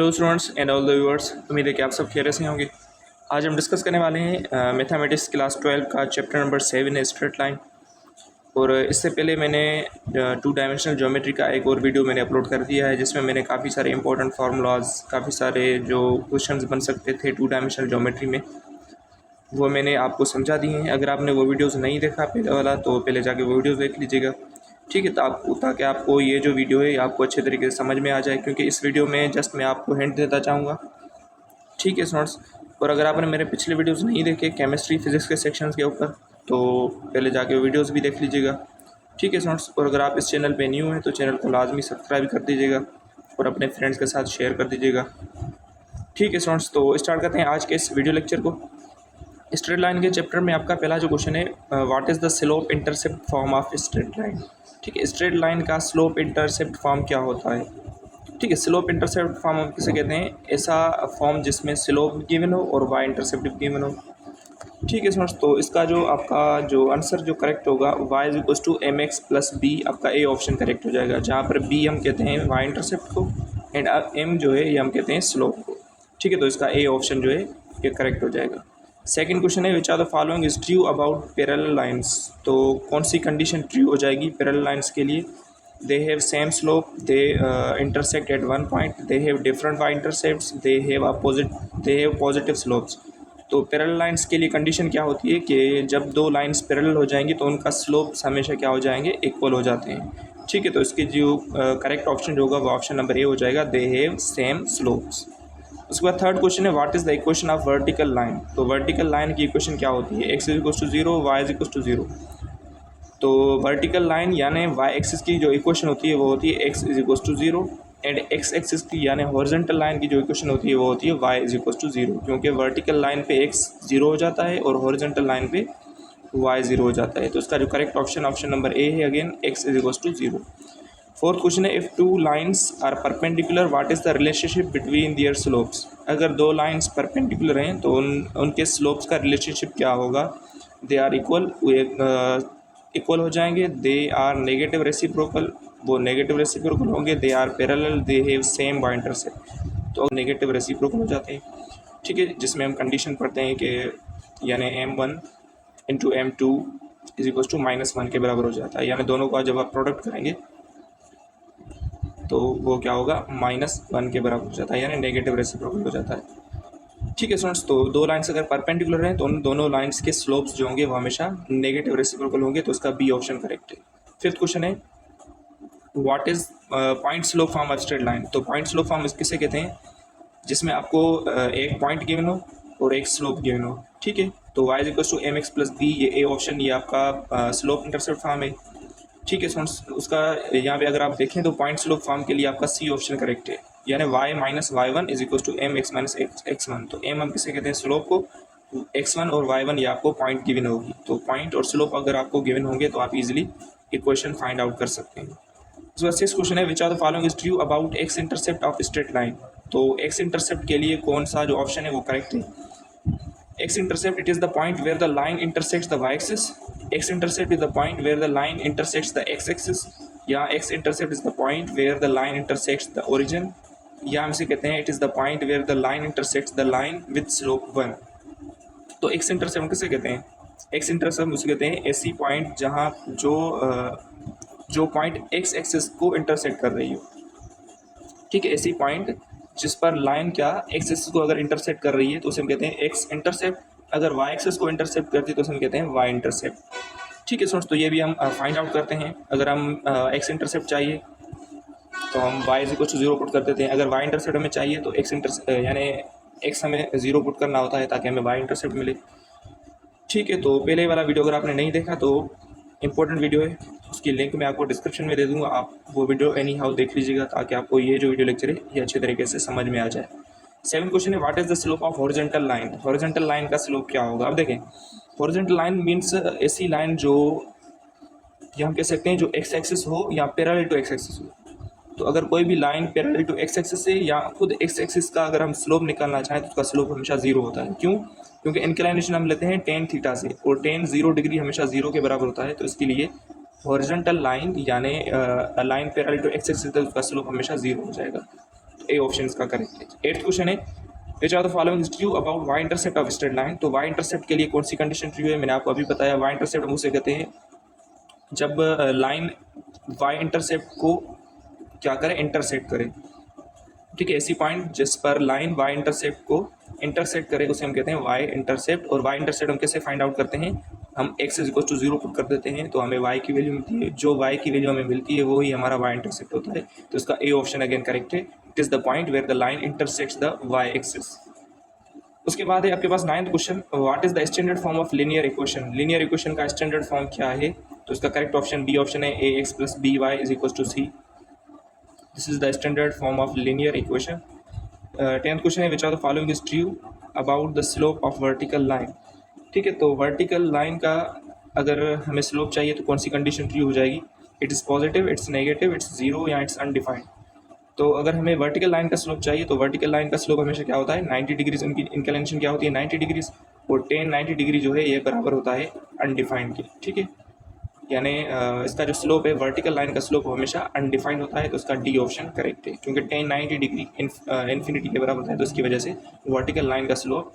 Hello students and all the viewers, उम्मीद है कि आप सब खैरियत से होंगे। आज हम डिस्कस करने वाले हैं मैथमेटिक्स क्लास 12 का चैप्टर नंबर 7 है स्ट्रेट लाइन। और इससे पहले मैंने टू डायमेंशनल ज्योमेट्री का एक और वीडियो मैंने अपलोड कर दिया है, जिसमें मैंने काफ़ी सारे इंपॉर्टेंट फार्मूलाज, काफ़ी सारे जो क्वेश्चंस बन सकते थे टू डायमेंशनल ज्योमेट्री में, वो मैंने आपको समझा दिए हैं। अगर आपने वो वीडियोज़ नहीं देखा पहले वाला, तो पहले जाके वो वीडियोज़ देख लीजिएगा, ठीक है। तो ताकि आपको ये जो वीडियो है आपको अच्छे तरीके से समझ में आ जाए, क्योंकि इस वीडियो में जस्ट मैं आपको हिंट देता चाहूँगा, ठीक है स्टूडेंट्स। और अगर आपने मेरे पिछले वीडियोस नहीं देखे केमिस्ट्री फिजिक्स के सेक्शंस के ऊपर, तो पहले जाके वीडियोस भी देख लीजिएगा, ठीक है स्टूडेंट्स। और अगर आप इस चैनल पे न्यू हैं तो चैनल को लाजमी सब्सक्राइब कर दीजिएगा और अपने फ्रेंड्स के साथ शेयर कर दीजिएगा, ठीक है स्टूडेंट्स। तो स्टार्ट करते हैं आज के इस वीडियो लेक्चर को। स्ट्रेट लाइन के चैप्टर में आपका पहला जो क्वेश्चन है, what is the slope intercept form of straight line. ठीक है, स्ट्रेट लाइन का स्लोप इंटरसेप्ट फॉर्म क्या होता है। ठीक है, स्लोप इंटरसेप्ट फॉर्म हम किसे कहते हैं, ऐसा फॉर्म जिसमें स्लोप गिवन हो और वाई इंटरसेप्ट गिवन हो, ठीक है स्टूडेंट्स। तो इसका जो आपका जो आंसर जो करेक्ट होगा, y is equal to M x plus B, आपका ए ऑप्शन करेक्ट हो जाएगा, जहाँ पर b हम कहते हैं y इंटरसेप्ट को एंड m जो है ये हम कहते हैं स्लोप को, ठीक है। तो इसका ए ऑप्शन जो है ये करेक्ट हो जाएगा। सेकंड क्वेश्चन है, which are the following is true about parallel lines. तो कौन सी कंडीशन ट्रू हो जाएगी पैरेलल लाइंस के लिए। they have same slope, they intersect at one point, they have different y intercepts, they have positive slopes। तो parallel lines के लिए condition क्या होती है कि जब दो लाइंस पैरेलल हो जाएंगी तो उनका स्लोप्स हमेशा क्या हो जाएंगे, इक्वल हो जाते हैं, ठीक है। तो इसके जो करेक्ट ऑप्शन जो होगा वो ऑप्शन नंबर ए हो जाएगा, दे हैव सेम स्लोप्स। उसके बाद थर्ड क्वेश्चन है, what is the equation of vertical line. तो वर्टिकल लाइन की इक्वेशन क्या होती है, X is equal to 0, Y is equal to 0। तो वर्टिकल लाइन यानी वाई एक्सिस की जो इक्वेशन होती है वो होती है X is equal to 0, and X axis की यानी हॉरिजॉन्टल लाइन की जो इक्वेशन होती है वो होती है वाई इज इक्वल टू 0, क्योंकि वर्टिकल लाइन पे एक्स 0 हो जाता है और हॉरिजॉन्टल लाइन पे वाई 0 हो जाता है। तो इसका जो correct option option number A है, again x is equal to 0। Fourth question है, if two lines are perpendicular what is the relationship between their slopes. अगर दो लाइन्स परपेंडिकुलर हैं तो उनके स्लोप्स का रिलेशनशिप क्या होगा। दे आर इक्वल हो जाएंगे, दे आर नेगेटिव रेसिप्रोकल, वो नेगेटिव रेसिप्रोकल होंगे, they are parallel, they have same Y intercept, तो नेगेटिव रेसिप्रोकल हो जाते हैं, ठीक है। जिसमें हम कंडीशन पढ़ते हैं कि यानी m1 into m2 is equal to -1 के बराबर हो जाता है, यानी दोनों का जब आप प्रोडक्ट करेंगे तो वो क्या होगा, -1 के बराबर हो जाता है, यानी नेगेटिव रेसिप्रोकल हो जाता है, ठीक है स्टूडेंट्स। तो दो लाइन्स अगर परपेंडिकुलर हैं तो उन दोनों लाइन्स के स्लोप्स जो होंगे वो हमेशा नेगेटिव रेसिप्रोकल होंगे, तो इसका बी ऑप्शन करेक्ट है। फिफ्थ क्वेश्चन है, what is point slope form of straight line. तो पॉइंट स्लोप फॉर्म किसे कहते हैं, जिसमें आपको एक पॉइंट गिवन हो और एक स्लोप गिवन हो, ठीक है। तो y is equal to M x plus B, ये ए ऑप्शन, ये आपका स्लोप इंटरसेप्ट फॉर्म है, ठीक है स्टूडेंट्स। उसका यहाँ पे अगर आप देखें तो पॉइंट स्लोप फॉर्म के लिए आपका सी ऑप्शन करेक्ट है, यानी y minus y1 is equal to M X minus x1। तो m हम किसे कहते हैं, स्लोप को, x1 और y1 ये आपको पॉइंट गिवन होगी। तो पॉइंट और स्लोप अगर आपको गिवन होंगे तो आप इजीली इक्वेशन फाइंड आउट कर सकते हैं। उसका सिक्स क्वेश्चन है, which are the following is true about X intercept of straight line. तो एक्स इंटरसेप्ट के लिए कौन सा जो ऑप्शन है वो करेक्ट है। X intercept, it is the point where the line intersects the y axis. X intercept is the point where the line intersects the x axis, या x intercept is the point where the line intersects the origin, या हम इसे कहते हैं it is the point where the line intersects the line with slope 1। तो X intercept किसे कहते हैं, एक्स इंटरसेप्ट उसे कहते हैं ऐसी पॉइंट जहाँ जो पॉइंट एक्स एक्सिस को इंटरसेक्ट कर रही हो, ठीक है। ऐसी पॉइंट जिस पर लाइन क्या एक्स एक्सिस को अगर इंटरसेक्ट कर रही है तो उसे हम कहते हैं एक्स इंटरसेप्ट, अगर वाई एक्सिस को इंटरसेप्ट करती है तो उसे हम कहते हैं वाई इंटरसेप्ट, ठीक है स्टूडेंट्स। तो ये भी हम फाइंड आउट करते हैं। अगर हम एक्स इंटरसेप्ट चाहिए तो हम y is equal to 0 put कर देते हैं, अगर y इंटरसेप्ट हमें चाहिए तो एक्स इंटरसेप्ट यानी x हमें 0 पुट करना होता है ताकि हमें y इंटरसेप्ट मिले, ठीक है। तो पहले वाला वीडियो अगर आपने नहीं देखा तो इंपॉर्टेंट वीडियो है, उसकी लिंक मैं आपको डिस्क्रिप्शन में दे दूँगा, आप वो वीडियो एनी हाउ देख लीजिएगा ताकि आपको ये जो वीडियो लेक्चर है ये अच्छे तरीके से समझ में आ जाए। सेवन क्वेश्चन है, what is the slope of horizontal line. Horizontal line का स्लोप क्या होगा। अब देखें, हॉरिजॉन्टल लाइन मीन्स ऐसी लाइन जो या हम कह सकते हैं जो एक्स एक्सिस हो या पैरेलल टू एक्स एक्सिस हो। तो अगर कोई भी line parallel to X axis है या खुद एक्स एक्सिस का अगर हम स्लोप निकालना चाहें तो उसका स्लोप हमेशा 0 होता है। क्यों, क्योंकि इंक्लाइनेशन हम लेते हैं टेन थीटा से और टेन 0 डिग्री हमेशा 0 के बराबर होता है। तो इसके लिए हॉरिजॉन्टल लाइन यानी line parallel to X axis है तो उसका स्लोप हमेशा 0 हो जाएगा। ए ऑप्शन इसका करेक्ट है। 8th क्वेश्चन है which are the following is true about Y intercept of straight line. तो वाई इंटरसेप्ट के लिए कौन सी कंडीशन ट्रू है, मैंने आपको अभी बताया। वाई इंटरसेप्ट हम उसे कहते हैं जब लाइन वाई इंटरसेप्ट को क्या करे, इंटरसेक्ट करे, ठीक है। ऐसी पॉइंट जिस पर लाइन वाई इंटरसेप्ट को इंटरसेक्ट करे उसे हम कहते हैं वाई इंटरसेप्ट। और वाई इंटरसेप्ट हम कैसे फाइंड आउट करते हैं, हम x is equal to 0 put कर देते हैं तो हमें y की वैल्यू मिलती है। जो y की वैल्यू हमें मिलती है वो ही हमारा y इंटरसेप्ट होता है। तो इसका ए ऑप्शन अगेन करेक्ट है। It is the point where the line intersects the y axis. उसके बाद है आपके पास 9th question, what is the standard form of linear equation. Linear equation का स्टैंडर्ड फॉर्म क्या है, तो इसका करेक्ट ऑप्शन बी ऑप्शन है, ax plus by is equal to c। This is the standard form of linear equation. 10th question है which are the following is true about the slope of vertical line. ठीक है, तो vertical line का अगर हमें slope चाहिए तो कौन सी कंडीशन ट्रू हो जाएगी, it is positive, it's negative, it's zero या इट्स अनडिफाइंड। तो अगर हमें वर्टिकल लाइन का स्लोप चाहिए तो वर्टिकल लाइन का स्लोप हमेशा क्या होता है 90 डिग्रीज, उनकी इंक्लिनेशन क्या होती है 90 डिग्रीज, और 10-90 डिग्री जो है ये बराबर होता है अनडिफाइंड के। ठीक है, यानी इसका जो स्लोप है वर्टिकल लाइन का स्लोप हमेशा अनडिफाइंड होता है। तो इसका डी ऑप्शन करेक्ट है, क्योंकि 10-90 डिग्री इन्फिनिटी के बराबर होता है, तो इसकी वजह से वर्टिकल लाइन का स्लोप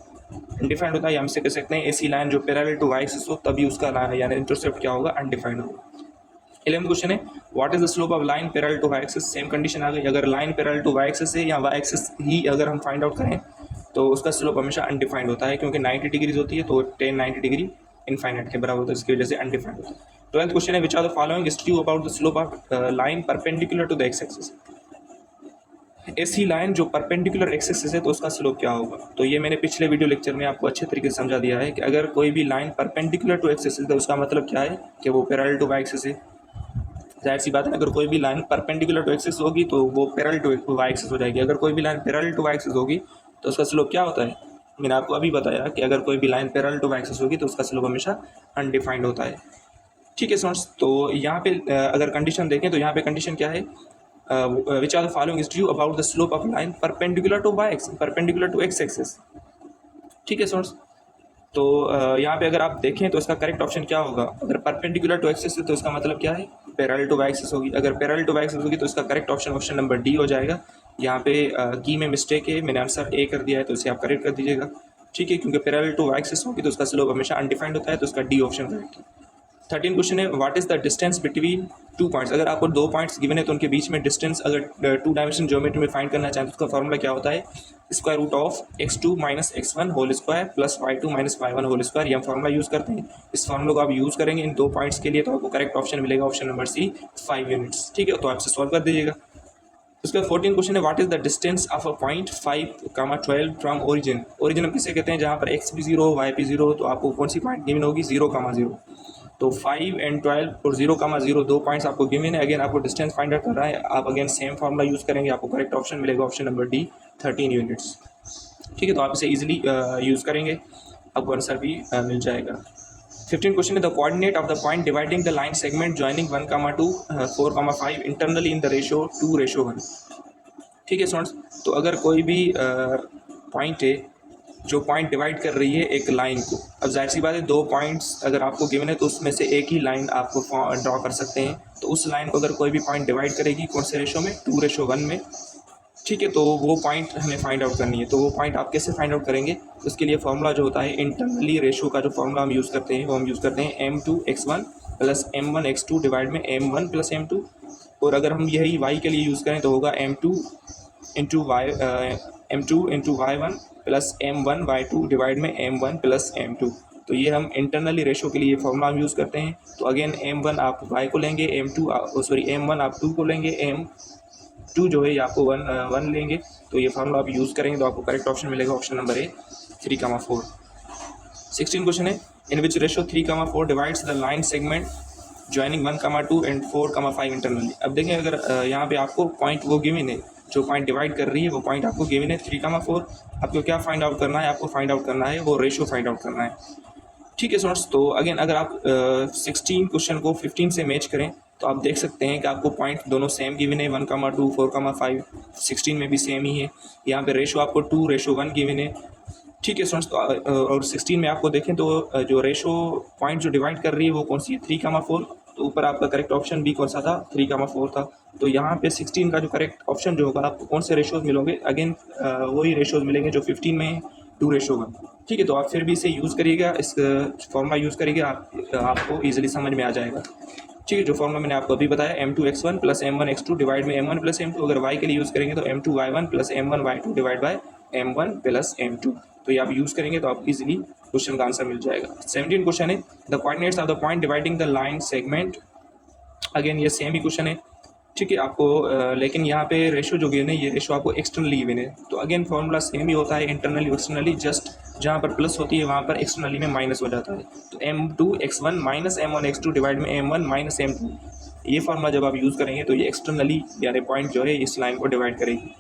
अनडिफाइंड होता है। या हमसे कह सकते हैं ऐसी लाइन जो पैरेलल टू वाई एक्सिस हो तभी उसका लाइन यानी इंटरसेप्ट क्या होगा, अनडिफाइंड होगा। 11th क्वेश्चन है what is the slope of line parallel to Y axis. Same condition आ गई, अगर line parallel to Y axis है या वाई एक्सिस ही अगर हम फाइंड आउट करें तो उसका स्लोप हमेशा अनडिफाइंड होता है, क्योंकि 90 डिग्रीज होती है तो 10-90 डिग्री इनफाइनाइट के बराबर होता है, इसकी वजह से अनडिफाइंड होता है। 12th क्वेश्चन है which are the following is true about the slope of line perpendicular to the x axis. ऐसी लाइन जो परपेंडिकुलर एक्स एक्सिस है तो उसका स्लोप क्या होगा। तो ये मैंने पिछले वीडियो लेक्चर में आपको अच्छे तरीके से समझा दिया है कि अगर कोई भी line perpendicular to X axis है तो उसका मतलब क्या है कि वो पैरेलल टू वाई एक्सिस है। जाहिर सी बात है, अगर कोई भी लाइन परपेंडिकुलर टू एक्सिस होगी तो वो पैरेलल टू वाई एक्सिस हो जाएगी। अगर कोई भी line parallel to Y axis होगी तो उसका स्लोप क्या होता है, मैंने आपको अभी बताया कि अगर कोई भी line parallel to Y axis होगी तो उसका स्लोप हमेशा अनडिफाइंड होता है। ठीक है स्टूडेंट्स, तो यहाँ पे अगर कंडीशन देखें तो यहाँ पे कंडीशन क्या है, which are the following is true about the slope of line perpendicular to Y axis, perpendicular to X axis. ठीक है स्टूडेंट्स, तो यहाँ पे अगर आप देखें तो इसका करेक्ट ऑप्शन क्या होगा, अगर परपेंडिकुलर टू एक्सिस है तो इसका मतलब क्या है पैरेलल टू वाई एक्सिस होगी। अगर पैरेलल टू वाई एक्सिस होगी तो इसका correct option option number D हो जाएगा। यहाँ पे की में मिस्टेक है, मैंने आंसर ए कर दिया है तो इसे आप करेक्ट कर दीजिएगा। ठीक है, क्योंकि पैरेलल टू वाई एक्सिस होगी तो उसका स्लोप हमेशा अनडिफाइंड होता है, तो इसका डी ऑप्शन करेक्ट है। 13 क्वेश्चन है what is the distance between 2 points. अगर आपको 2 पॉइंट्स गिवन है तो उनके बीच में डिस्टेंस अगर 2 डायमेंशन ज्योमेट्री में फाइंड करना चाहें तो उसका फॉर्मूला क्या होता है, square root of x2 minus x1 whole square plus y2 minus y1 whole square. ये हम फॉर्मूला यूज़ करते हैं। इस फॉर्मूला को आप यूज़ करेंगे इन 2 पॉइंट्स के लिए तो आपको करेक्ट ऑप्शन मिलेगा ऑप्शन नंबर सी 5 यूनिट्स। ठीक है, तो आपसे सॉल्व कर दीजिएगा। उसका 14 क्वेश्चन है what is the distance of a point 5,12 from origin. Origin हम किसे कहते हैं जहाँ पर x भी 0 y भी 0 हो, तो आपको कौन सी पॉइंट गिवन होगी 0,0। तो 5 and 12 और 0,0 2 पॉइंट्स आपको गिवन है। अगेन आपको डिस्टेंस फाइंड आउट कर रहा है, आप अगेन सेम फॉर्मूला यूज़ करेंगे, आपको करेक्ट ऑप्शन मिलेगा ऑप्शन नंबर डी 13 यूनिट्स। ठीक है, तो आप इसे इजीली यूज़ करेंगे, आपको आंसर भी मिल जाएगा। 15 क्वेश्चन है the coordinate of the point dividing the line segment joining 1,2 4,5 internally in the ratio 2:1। ठीक है स्टूडेंट्स, तो अगर कोई भी पॉइंट है जो पॉइंट डिवाइड कर रही है एक लाइन को, अब जाहिर सी बात है 2 पॉइंट्स अगर आपको गिवन है तो उसमें से एक ही लाइन आपको ड्रॉ कर सकते हैं। तो उस लाइन को अगर कोई भी पॉइंट डिवाइड करेगी कौन से रेशो में 2:1 में। ठीक है, तो वो पॉइंट हमें फाइंड आउट करनी है। तो वो पॉइंट आप कैसे फाइंड आउट करेंगे, उसके लिए फॉर्मूला जो होता है इंटरनली रेशो का जो फॉर्मूला हम यूज़ करते हैं वो हम यूज़ करते हैं m2x1 प्लस m1x2 डिवाइड में m1 प्लस m2। और अगर हम यही y के लिए यूज़ करें तो होगा m2 into y1 plus m1 y2 divide में m1 प्लस m2। तो ये हम इंटरनली रेशो के लिए फॉर्मूला हम यूज़ करते हैं। तो अगेन m1 आप y को लेंगे, m1 आप 2 को लेंगे, m2 जो है ये आपको 1 लेंगे। तो ये फार्मूला आप यूज़ करेंगे तो आपको करेक्ट ऑप्शन मिलेगा ऑप्शन नंबर ए 3,4। 16 क्वेश्चन है in which ratio 3,4 divides the line segment joining 1,2 and 4,5 internally. अब देखें अगर यहाँ पे आपको पॉइंट वो गिवन है, जो पॉइंट डिवाइड कर रही है वो पॉइंट आपको गिवन है 3,4। आपको क्या फाइंड आउट करना है, आपको फाइंड आउट करना है वो रेशो फाइंड आउट करना है। ठीक है स्टूडेंट्स, तो अगेन अगर आप 16 क्वेश्चन को 15 से मैच करें तो आप देख सकते हैं कि आपको पॉइंट दोनों सेम गिवन है 1,2 4,5 16 में भी सेम ही है। यहाँ पे रेशो आपको 2:1 गिवन है। ठीक है स्टूडेंट्स, तो और 16 में आपको देखें तो जो रेशो पॉइंट जो डिवाइड कर रही है वो कौन सी है 3,4 तो ऊपर आपका करेक्ट ऑप्शन बी कौन सा था, 3,4 था। तो यहाँ पे 16 का जो करेक्ट ऑप्शन जो होगा आपको कौन से रेशोज मिलोगे, अगेन वही रेशोज मिलेंगे जो 15 में 2 रेशो का। ठीक है, तो आप फिर भी इसे यूज़ करिएगा, इस फॉर्मूला यूज़ करिएगा, आपको ईजिली समझ में आ जाएगा। ठीक है, जो फॉर्मूला मैंने आपको अभी बताया m2x1 प्लस m1x2 डिवाइड में m1 प्लस m2, अगर y के लिए यूज़ करेंगे तो m2y1 plus m1y2 divide by m1 plus m2। तो ये आप यूज़ करेंगे तो आप इजीली क्वेश्चन का आंसर मिल जाएगा। 17 क्वेश्चन है, the coordinates of the point dividing the line segment. Again ये सेम ही क्वेश्चन है। ठीक है, आपको लेकिन यहाँ पे रेशो जो गिवन है ये रेशो आपको एक्सटर्नली गिवन है। तो अगेन फॉर्मूला सेम ही होता है, इंटरनली एक्सटर्नली, जस्ट जहाँ पर प्लस होती है वहाँ पर एक्सटर्नली में माइनस हो जाता है। तो m2x1 माइनस m1x2 डिवाइड में m1 माइनस m2, ये फॉर्मूला जब आप यूज़ करेंगे तो ये एक्सटर्नली यानी पॉइंट जो है इस लाइन को डिवाइड करेगी।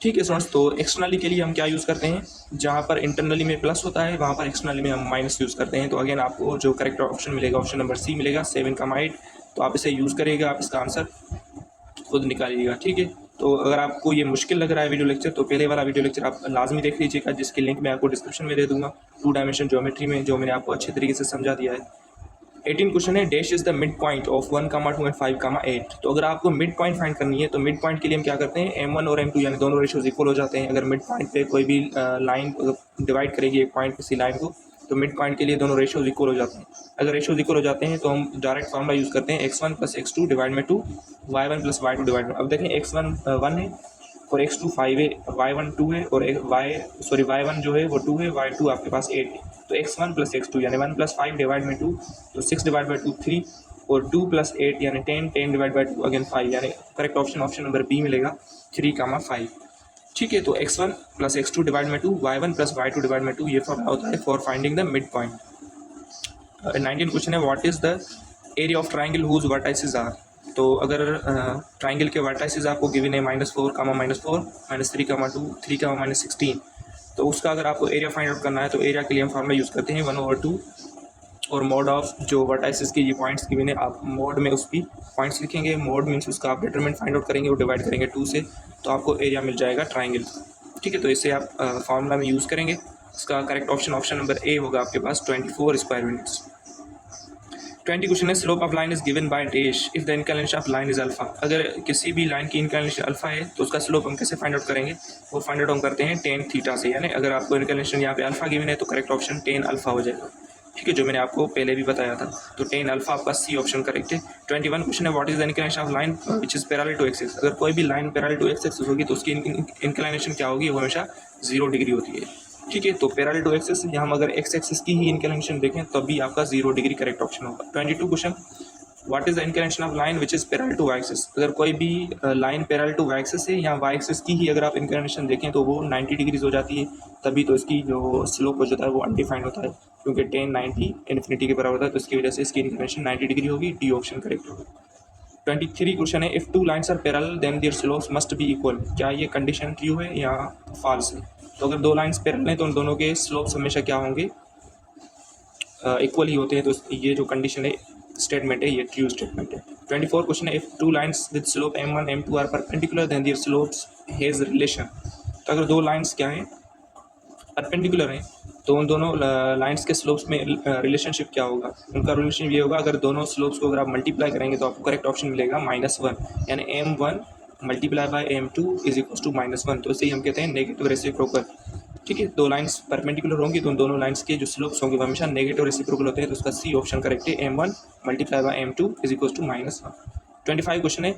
ठीक है स्टूडेंट्स, तो एक्सटर्नली के लिए हम क्या यूज़ करते हैं, जहाँ पर इंटरनली में प्लस होता है वहाँ पर एक्सटर्नली में हम माइनस यूज़ करते हैं। तो अगेन आपको जो करेक्ट ऑप्शन मिलेगा ऑप्शन नंबर सी मिलेगा, 7,8। तो आप इसे यूज़ करिएगा, आप इसका आंसर खुद निकालिएगा। ठीक है, तो अगर आपको ये मुश्किल लग रहा है वीडियो लेक्चर, तो पहले वाला वीडियो लेक्चर आप लाजमी देख लीजिएगा, जिसकी लिंक मैं आपको डिस्क्रिप्शन में दे दूंगा, 2 डायमेंशन ज्योमेट्री में, जो मैंने आपको अच्छे तरीके से समझा दिया है। 18 क्वेश्चन है, dash is the mid point of 1, 2 and 5, 8। तो अगर आपको मिड पॉइंट फाइंड करनी है तो मिड पॉइंट के लिए हम क्या करते हैं, m1 और m2 यानी दोनों रेशियोज इक्वल हो जाते हैं। अगर मिड पॉइंट पे कोई भी लाइन डिवाइड करेगी एक पॉइंट किसी लाइन को, तो मिड पॉइंट के लिए दोनों रेशियोज इक्वल हो जाते हैं। अगर रेशियोज इक्वल हो जाते हैं तो हम डायरेक्ट फॉर्मूला यूज़ करते हैं, x1 प्लस x2 डिवाइड में 2, y1 प्लस y2 डिवाइड में। अब देखें x1 1 है और x2 5 है, y1 2 है और y1 जो है वो 2 है, y2 आपके पास 8 है। तो x1 प्लस x2 यानी 1 प्लस 5 डिवाइड में 2, तो 6 डिवाइड बाई 2 3, और 2 प्लस 8 यानी 10, 10 डिवाइड बाई 2 अगेन 5, यानी करेक्ट ऑप्शन नंबर बी मिलेगा, 3,5। ठीक है, तो x1 प्लस x2 डिवाइड में 2, y1 प्लस y2 डिवाइड में 2, ये फॉर्मूला होता है for finding the mid point. 19 question है, what is the area of triangle whose vertices are. तो अगर ट्राइंगल के वर्टाइसेस आपको गिवन है -4, -4, -3, -2, 3, -16, तो उसका अगर आपको एरिया फाइंड आउट करना है तो एरिया के लिए हम फार्मूला यूज़ करते हैं 1/2, और मोड ऑफ जो वर्टाइसेस के ये पॉइंट्स गिवन है, आप मोड में उसकी पॉइंट्स लिखेंगे, मोड मीन्स उसका आप डिटरमिनेंट फाइंड आउट करेंगे और डिवाइड करेंगे 2 से, तो आपको एरिया मिल जाएगा ट्राइंगल। ठीक है, तो इसे आप फार्मूला में यूज़ करेंगे। इसका करेक्ट ऑप्शन नंबर ए होगा आपके पास, 24 स्क्वायर यूनिट्स। 20 क्वेश्चन है, slope of line is given by dash if the inclination of line is alpha. अगर किसी भी लाइन की इंक्लिनेशन अल्फा है तो उसका स्लोप हम कैसे फाइंड आउट करेंगे, वो फाइंड आउट हम करते हैं tan थीटा से। यानी अगर आपको इंक्लिनेशन यहाँ पे अल्फा गिवन है तो करेक्ट ऑप्शन tan अल्फा हो जाएगा। ठीक है, जो मैंने आपको पहले भी बताया था, तो tan अल्फा आपका सी ऑप्शन करेक्ट है। 21 क्वेश्चन है, what is the inclination of line which is parallel to axis. अगर कोई भी लाइन पैरेलल टू एक्सिस होगी तो उसकी इंक्लिनेशन क्या होगी, वो हमेशा 0 डिग्री होती है। ठीक है, तो पैरेलल टू एक्सिस यहाँ हम अगर एक्स एक्सिस की ही इंक्लिनेशन देखें तब भी आपका 0 डिग्री करेक्ट ऑप्शन होगा। 22 question, what is the inclination of line which is parallel to Y axis. अगर कोई भी line parallel to Y axis है या वाई एक्सिस की ही अगर आप इंक्लिनेशन देखें तो वो 90 डिग्रीज हो जाती है, तभी तो इसकी जो स्लोप हो जाता है वो अनडिफाइंड होता है, क्योंकि tan 90 इन्फिनिटी के बराबर होता है, तो इसकी वजह से इसकी इंक्लिनेशन 90 डिग्री होगी, डी ऑप्शन करेक्ट होगा। 23 क्वेश्चन है, if 2 lines are parallel then their slopes must be equal. क्या ये कंडीशन ट्रू है या फॉल्स है। तो अगर 2 लाइन्स पैरेलल हैं तो उन दोनों के स्लोप्स हमेशा क्या होंगे, इक्वल ही होते हैं। तो ये जो कंडीशन है, स्टेटमेंट है, ये ट्रू स्टेटमेंट है। 24 क्वेश्चन है, if 2 lines with slope m1 m2 are perpendicular then their slopes has relation. तो अगर 2 लाइन्स क्या हैं, परपेंडिकुलर हैं, तो उन दोनों लाइन्स के स्लोप्स में रिलेशनशिप क्या होगा, उनका रिलेशन ये होगा, अगर दोनों स्लोप्स को अगर आप मल्टीप्लाई करेंगे तो आपको करेक्ट ऑप्शन मिलेगा -1, यानी m1 multiply by m2 is equal to -1। तो इसे हम कहते हैं नेगेटिव रेसिप्रोकल। ठीक है, 2 लाइन्स परपेंडिकुलर होंगी तो उन दोनों लाइन्स के जो स्लोप्स होंगे वो हमेशा नेगेटिव रेसिप्रोकल होते हैं, तो उसका सी ऑप्शन करेक्ट है, m1 multiply by m2 is equal to -1। 25 question है,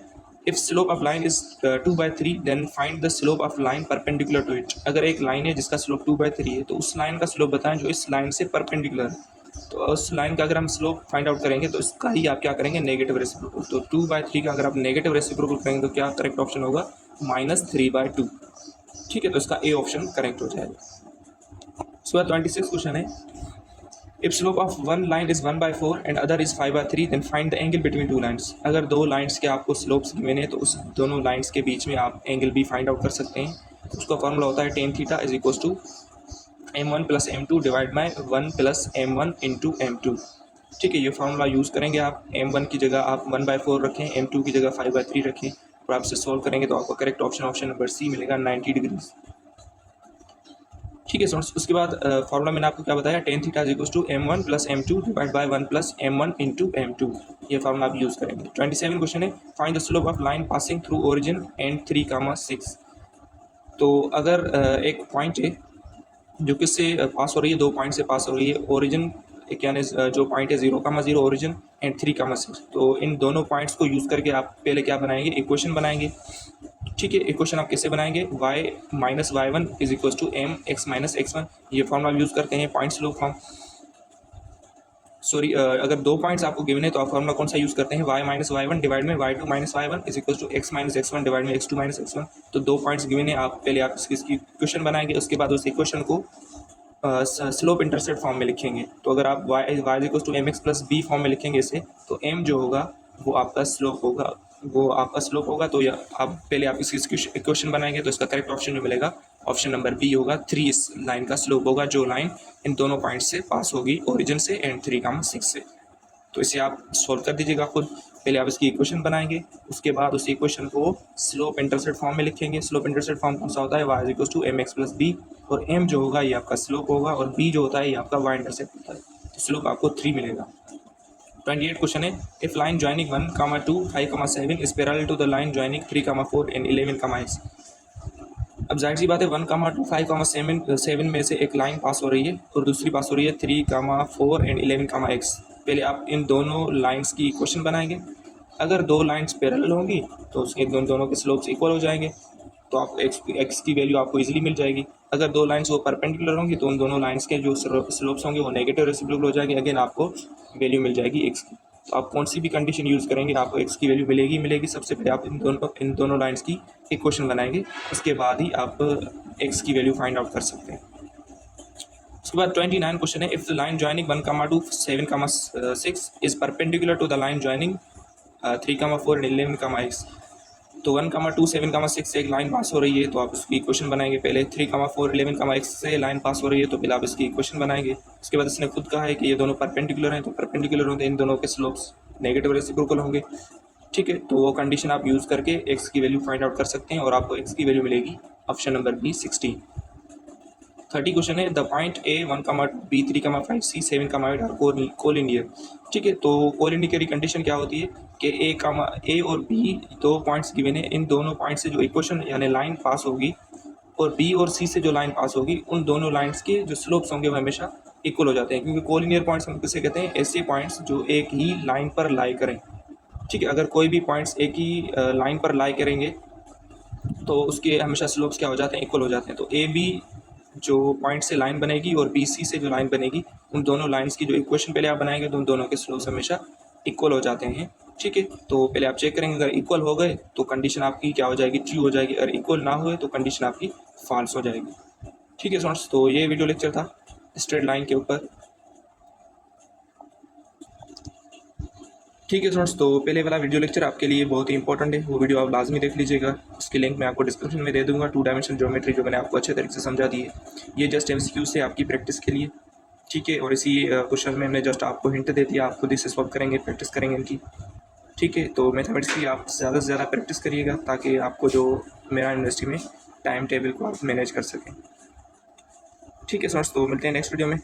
if slope of line is 2/3 then find the slope of line perpendicular to it. अगर एक लाइन है जिसका स्लोप 2/3 है तो उस लाइन का स्लोप बताएं जो इस लाइन से परपेंडिकुलर है। तो उस लाइन का अगर हम स्लोप फाइंड आउट करेंगे तो इसका ही आप क्या करेंगे, नेगेटिव रेसिप्रोकल। तो 2/3 का अगर आप नेगेटिव रेसिप्रोकल करेंगे तो क्या करेक्ट ऑप्शन होगा, -3/2। ठीक है, तो इसका ए ऑप्शन करेक्ट हो जाएगा। सो 26 क्वेश्चन है, if slope of one line is 1/4 and other is 5/3 then find the angle between 2 lines. अगर 2 लाइन्स के आपको स्लोप्स गिवन है तो उस दोनों लाइन्स के बीच में आप एंगल भी फाइंड आउट कर सकते हैं। उसका फॉर्मूला होता है tan theta is equal to m1 plus m2 divide by 1 plus m1 into m2। ठीक है, ये फार्मूला यूज़ करेंगे आप। m1 की जगह आप 1/4 रखें, m2 की जगह 5/3 रखें, और आप इसे सॉल्व करेंगे तो आपको करेक्ट ऑप्शन नंबर सी मिलेगा, 90 डिग्रीज। ठीक है स्टूडेंट्स, उसके बाद फॉर्मूला मैंने आपको क्या बताया, tan theta is equal to m1 plus m2 divide by 1 plus m1 into m2, ये फॉर्मूला आप यूज़ करेंगे। 27 क्वेश्चन है, find the slope of line passing through origin and 3, 6। तो अगर एक पॉइंट है जो किससे पास हो रही है, 2 पॉइंट से पास हो रही है, ओरिजिन यानी जो पॉइंट है 0, 0 ओरिजिन एंड 3, 6, तो इन दोनों पॉइंट्स को यूज़ करके आप पहले क्या बनाएंगे, इक्वेशन बनाएंगे। ठीक है, इक्वेशन आप कैसे बनाएंगे, y minus y1 is equal to m x minus x1, ये फॉर्मूला यूज़ करते हैं पॉइंट स्लोप फॉर्म। सॉरी, अगर 2 पॉइंट्स आपको गिवन है तो आप फॉर्मूला कौन सा यूज़ करते हैं, y माइनस y1 डिवाइड में y2 minus y1 is equal to x minus x1 divide में x2 माइनस x1। तो 2 पॉइंट्स गिवन है, आप पहले आप इसकी इक्वेशन बनाएंगे, उसके बाद उस इक्वेशन को स्लोप इंटरसेप्ट फॉर्म में लिखेंगे। तो अगर आप y is equal to M x plus b form में लिखेंगे इसे, तो m जो होगा वो आपका स्लोप होगा, तो आप पहले आप इसकी इक्वेशन बनाएंगे, तो इसका करेक्ट ऑप्शन जो मिलेगा ऑप्शन नंबर बी होगा। 3 इस लाइन का स्लोप होगा, जो लाइन इन दोनों पॉइंट से पास होगी, ओरिजिन से एंड 3, 6 से। तो इसे आप सॉल्व कर दीजिएगा खुद, पहले आप इसकी इक्वेशन बनाएंगे, उसके बाद उस इक्वेशन को स्लोप इंटरसेप्ट फॉर्म में लिखेंगे। स्लोप इंटरसेप्ट फॉर्म कौन सा होता है, y is equal to M x plus b, और m जो होगा ये आपका स्लोप होगा, और b जो होता है ये आपका y इंटरसेप्ट होता है, तो स्लोप आपको 3 मिलेगा। 28 क्वेश्चन है, if line joining 1, 2, 5, 7 is parallel to the line joining 3, 4 and 11, x। अब जाहिर सी बात है 1, 2, 5, 7 में से एक लाइन पास हो रही है और दूसरी पास हो रही है 3, 4 एंड 11, x। पहले आप इन दोनों लाइंस की इक्वेशन बनाएंगे। अगर 2 लाइंस पैरेलल होंगी तो उसके दोनों के स्लोप्स इक्वल हो जाएंगे, तो आप x की वैल्यू आपको इजीली मिल जाएगी। अगर 2 लाइंस वो परपेंडिकुलर होंगी तो उन दोनों लाइंस के जो स्लोप्स होंगे वो नेगेटिव रेसिप्रोकल हो जाएंगे, अगेन आपको वैल्यू मिल जाएगी x की। तो आप कौन सी भी कंडीशन यूज़ करेंगे आपको x की वैल्यू मिलेगी। सबसे पहले आप इन दोनों लाइंस की इक्वेशन बनाएंगे, उसके बाद ही आप x की वैल्यू फाइंड आउट कर सकते हैं। उसके बाद 29 क्वेश्चन है, if the line joining 1, 2, 7, 6 is perpendicular to the line joining 3, 4 and 11, x। तो 1, 2, 7, 6 से एक लाइन पास हो रही है, तो आप उसकी इक्वेशन बनाएंगे। पहले 3, 4, 11, x से लाइन पास हो रही है, तो पहले आप इसकी इक्वेशन बनाएंगे। उसके बाद इसने खुद कहा है कि ये दोनों परपेंडिकुलर हैं, तो परपेंडिकुलर होते हैं, इन दोनों के स्लोप्स नेगेटिव रेसिप्रोकल होंगे। ठीक है, तो वो कंडीशन आप यूज़ करके x की वैल्यू फाइंड आउट कर सकते हैं, और आपको x की वैल्यू मिलेगी ऑप्शन नंबर बी 16। 30 क्वेश्चन है, the point A 1, 2, B 3, 5, C 7, 8 are collinear. ठीक है, तो कोलिनियर की कंडीशन क्या होती है कि A और B 2 पॉइंट्स गिवन है, इन दोनों पॉइंट से जो इक्वेशन यानी लाइन पास होगी और B और C से जो लाइन पास होगी, उन दोनों लाइंस के जो स्लोप्स होंगे वो हमेशा इक्वल हो जाते हैं, क्योंकि कोलिनियर पॉइंट्स हम किसे कहते हैं, ऐसे पॉइंट्स जो एक ही लाइन पर लाई करें। ठीक है, अगर कोई भी पॉइंट्स एक ही लाइन पर लाई करेंगे तो उसके हमेशा स्लोप्स क्या हो जाते हैं, इक्वल हो जाते हैं। तो AB जो पॉइंट से लाइन बनेगी और BC से जो लाइन बनेगी, उन दोनों लाइंस की जो इक्वेशन पहले आप बनाएंगे तो उन दोनों के स्लोप्स हमेशा इक्वल हो जाते हैं। ठीक है, तो पहले आप चेक करेंगे, अगर इक्वल हो गए तो कंडीशन आपकी क्या हो जाएगी, ट्रू हो जाएगी, अगर इक्वल ना हुए तो कंडीशन आपकी फॉल्स हो जाएगी। ठीक है स्टूडेंट्स, तो ये वीडियो लेक्चर था स्ट्रेट लाइन के ऊपर। ठीक है स्टूडेंट्स, तो पहले वाला वीडियो लेक्चर आपके लिए बहुत ही इंपॉर्टेंट है, वो वीडियो आप लाजमी देख लीजिएगा। उसकी लिंक मैं आपको डिस्क्रिप्शन में दे दूंगा। 2 डायमेंशनल ज्योमेट्री जो मैंने आपको अच्छे तरीके से समझा दी है, ये जस्ट MCQ से आपकी प्रैक्टिस के लिए। ठीक है, और इसी क्वेश्चन में मैंने जस्ट आपको हिंट दे दिया, आप खुद इसे सॉल्व करेंगे, प्रैक्टिस करेंगे इनकी। ठीक है, तो मैथमेटिक्स की आप ज़्यादा से ज़्यादा प्रैक्टिस करिएगा, ताकि आपको जो मेरा यूनिवर्सिटी में टाइम टेबल को आप मैनेज कर सकें। ठीक है स्टूडेंट्स, तो मिलते हैं नेक्स्ट वीडियो में।